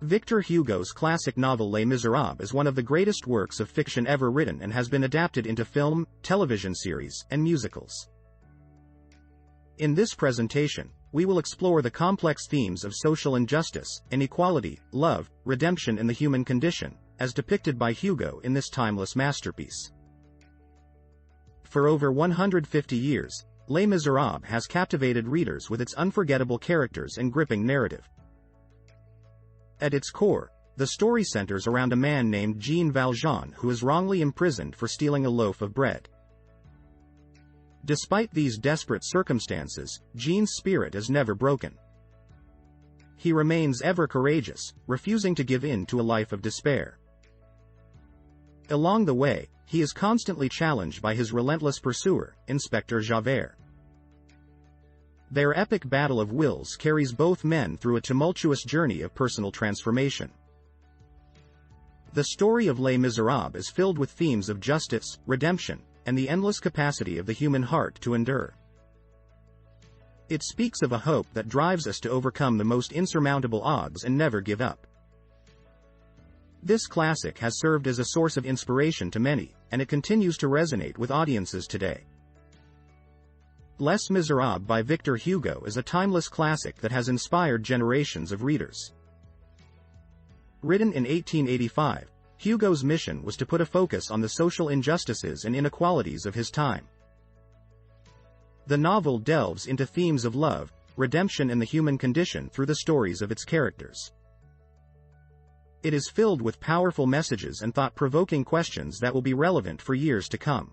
Victor Hugo's classic novel Les Misérables is one of the greatest works of fiction ever written and has been adapted into film, television series, and musicals. In this presentation, we will explore the complex themes of social injustice, inequality, love, redemption and the human condition, as depicted by Hugo in this timeless masterpiece. For over 150 years, Les Misérables has captivated readers with its unforgettable characters and gripping narrative. At its core, the story centers around a man named Jean Valjean who is wrongly imprisoned for stealing a loaf of bread. Despite these desperate circumstances, Jean's spirit is never broken. He remains ever courageous, refusing to give in to a life of despair. Along the way, he is constantly challenged by his relentless pursuer, Inspector Javert. Their epic battle of wills carries both men through a tumultuous journey of personal transformation. The story of Les Misérables is filled with themes of justice, redemption, and the endless capacity of the human heart to endure. It speaks of a hope that drives us to overcome the most insurmountable odds and never give up. This classic has served as a source of inspiration to many, and it continues to resonate with audiences today. Les Misérables by Victor Hugo is a timeless classic that has inspired generations of readers. Written in 1885, Hugo's mission was to put a focus on the social injustices and inequalities of his time. The novel delves into themes of love, redemption and the human condition through the stories of its characters. It is filled with powerful messages and thought-provoking questions that will be relevant for years to come.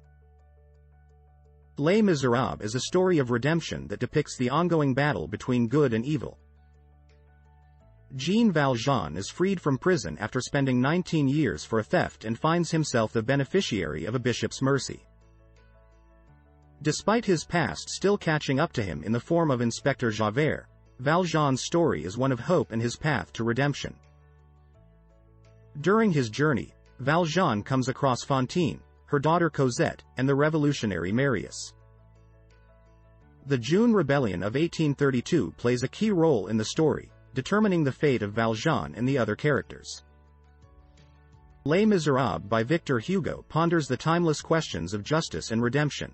Les Misérables is a story of redemption that depicts the ongoing battle between good and evil. Jean Valjean is freed from prison after spending 19 years for a theft and finds himself the beneficiary of a bishop's mercy. Despite his past still catching up to him in the form of Inspector Javert, Valjean's story is one of hope and his path to redemption. During his journey, Valjean comes across Fantine, her daughter Cosette, and the revolutionary Marius. The June Rebellion of 1832 plays a key role in the story, determining the fate of Valjean and the other characters. Les Misérables by Victor Hugo ponders the timeless questions of justice and redemption.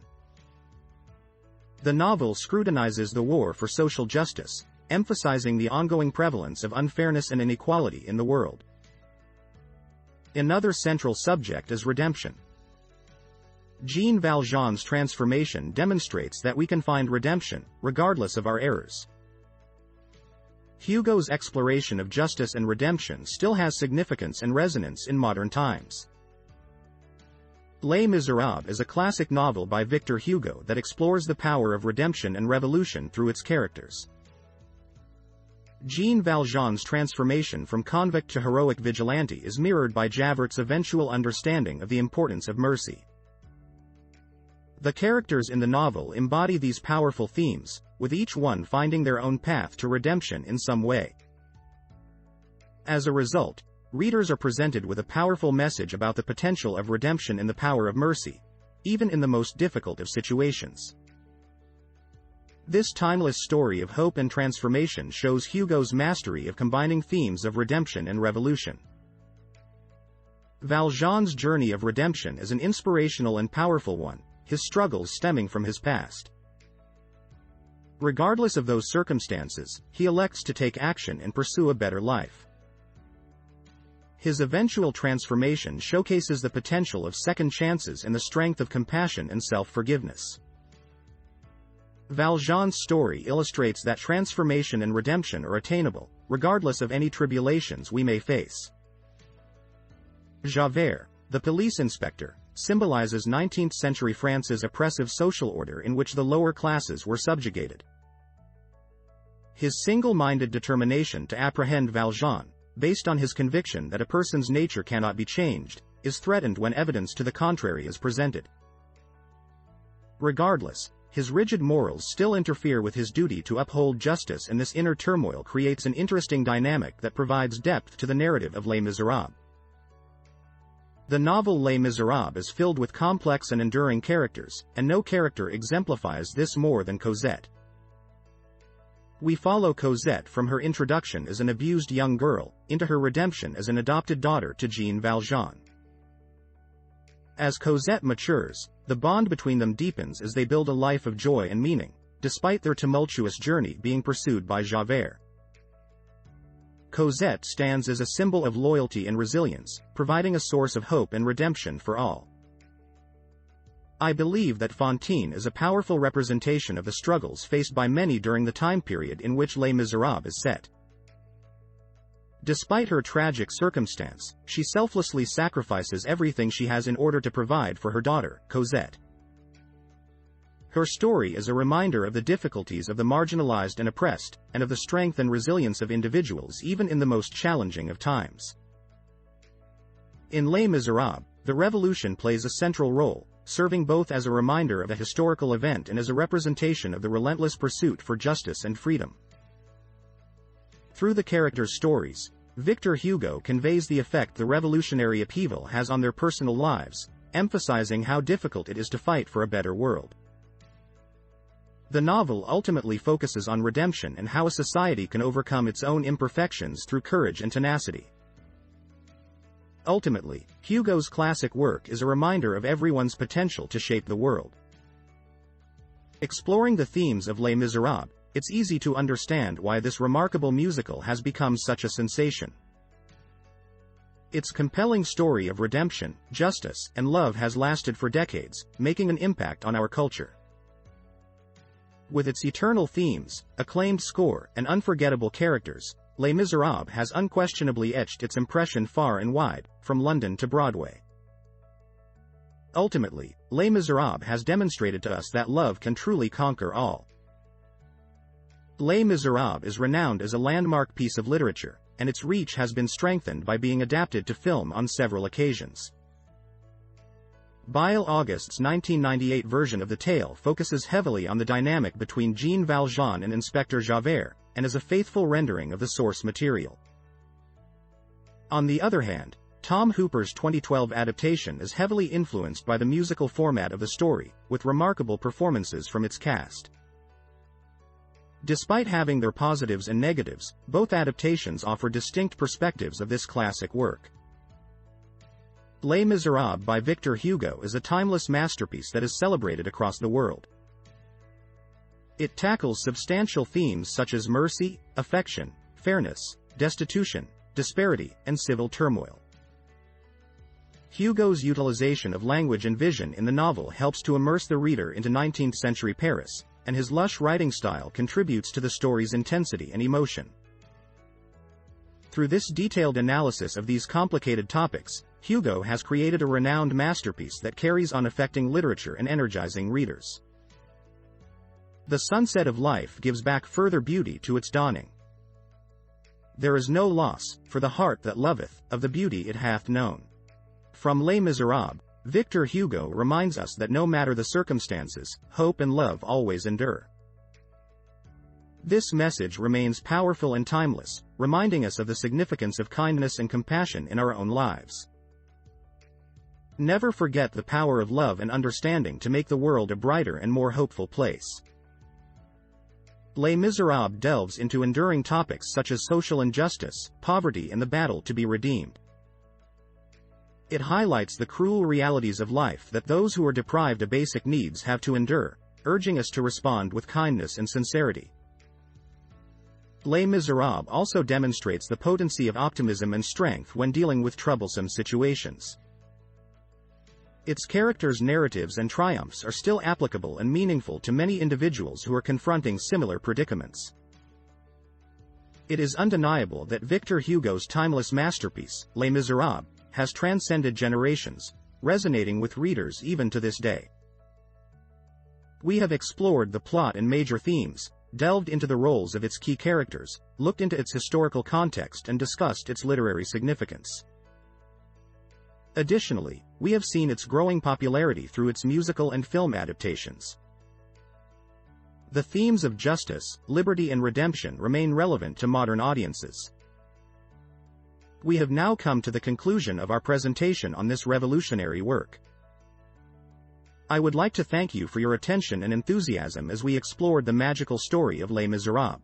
The novel scrutinizes the war for social justice, emphasizing the ongoing prevalence of unfairness and inequality in the world. Another central subject is redemption. Jean Valjean's transformation demonstrates that we can find redemption, regardless of our errors. Hugo's exploration of justice and redemption still has significance and resonance in modern times. Les Misérables is a classic novel by Victor Hugo that explores the power of redemption and revolution through its characters. Jean Valjean's transformation from convict to heroic vigilante is mirrored by Javert's eventual understanding of the importance of mercy. The characters in the novel embody these powerful themes, with each one finding their own path to redemption in some way. As a result, readers are presented with a powerful message about the potential of redemption and the power of mercy, even in the most difficult of situations. This timeless story of hope and transformation shows Hugo's mastery of combining themes of redemption and revolution. Valjean's journey of redemption is an inspirational and powerful one, his struggles stemming from his past. Regardless of those circumstances, he elects to take action and pursue a better life. His eventual transformation showcases the potential of second chances and the strength of compassion and self-forgiveness. Valjean's story illustrates that transformation and redemption are attainable, regardless of any tribulations we may face. Javert, the police inspector, symbolizes 19th-century France's oppressive social order in which the lower classes were subjugated. His single-minded determination to apprehend Valjean, based on his conviction that a person's nature cannot be changed, is threatened when evidence to the contrary is presented. Regardless, his rigid morals still interfere with his duty to uphold justice, and this inner turmoil creates an interesting dynamic that provides depth to the narrative of Les Misérables. The novel Les Misérables is filled with complex and enduring characters, and no character exemplifies this more than Cosette. We follow Cosette from her introduction as an abused young girl, into her redemption as an adopted daughter to Jean Valjean. As Cosette matures, the bond between them deepens as they build a life of joy and meaning, despite their tumultuous journey being pursued by Javert. Cosette stands as a symbol of loyalty and resilience, providing a source of hope and redemption for all. I believe that Fantine is a powerful representation of the struggles faced by many during the time period in which Les Misérables is set. Despite her tragic circumstance, she selflessly sacrifices everything she has in order to provide for her daughter, Cosette. Her story is a reminder of the difficulties of the marginalized and oppressed, and of the strength and resilience of individuals even in the most challenging of times. In Les Misérables, the revolution plays a central role, serving both as a reminder of a historical event and as a representation of the relentless pursuit for justice and freedom. Through the characters' stories, Victor Hugo conveys the effect the revolutionary upheaval has on their personal lives, emphasizing how difficult it is to fight for a better world. The novel ultimately focuses on redemption and how a society can overcome its own imperfections through courage and tenacity. Ultimately, Hugo's classic work is a reminder of everyone's potential to shape the world. Exploring the themes of Les Misérables, it's easy to understand why this remarkable musical has become such a sensation. Its compelling story of redemption, justice, and love has lasted for decades, making an impact on our culture. With its eternal themes, acclaimed score, and unforgettable characters, Les Misérables has unquestionably etched its impression far and wide, from London to Broadway. Ultimately, Les Misérables has demonstrated to us that love can truly conquer all. Les Misérables is renowned as a landmark piece of literature, and its reach has been strengthened by being adapted to film on several occasions. Bile August's 1998 version of the tale focuses heavily on the dynamic between Jean Valjean and Inspector Javert, and is a faithful rendering of the source material. On the other hand, Tom Hooper's 2012 adaptation is heavily influenced by the musical format of the story, with remarkable performances from its cast. Despite having their positives and negatives, both adaptations offer distinct perspectives of this classic work. Les Misérables by Victor Hugo is a timeless masterpiece that is celebrated across the world. It tackles substantial themes such as mercy, affection, fairness, destitution, disparity, and civil turmoil. Hugo's utilization of language and vision in the novel helps to immerse the reader into 19th-century Paris, and his lush writing style contributes to the story's intensity and emotion. Through this detailed analysis of these complicated topics, Hugo has created a renowned masterpiece that carries on affecting literature and energizing readers. The sunset of life gives back further beauty to its dawning. There is no loss, for the heart that loveth, of the beauty it hath known. From Les Misérables, Victor Hugo reminds us that no matter the circumstances, hope and love always endure. This message remains powerful and timeless, reminding us of the significance of kindness and compassion in our own lives. Never forget the power of love and understanding to make the world a brighter and more hopeful place. Les Misérables delves into enduring topics such as social injustice, poverty, and the battle to be redeemed. It highlights the cruel realities of life that those who are deprived of basic needs have to endure, urging us to respond with kindness and sincerity. Les Misérables also demonstrates the potency of optimism and strength when dealing with troublesome situations. Its characters' narratives and triumphs are still applicable and meaningful to many individuals who are confronting similar predicaments. It is undeniable that Victor Hugo's timeless masterpiece, Les Misérables, has transcended generations, resonating with readers even to this day. We have explored the plot and major themes, delved into the roles of its key characters, looked into its historical context, and discussed its literary significance. Additionally, we have seen its growing popularity through its musical and film adaptations. The themes of justice, liberty, and redemption remain relevant to modern audiences. We have now come to the conclusion of our presentation on this revolutionary work. I would like to thank you for your attention and enthusiasm as we explored the magical story of Les Misérables.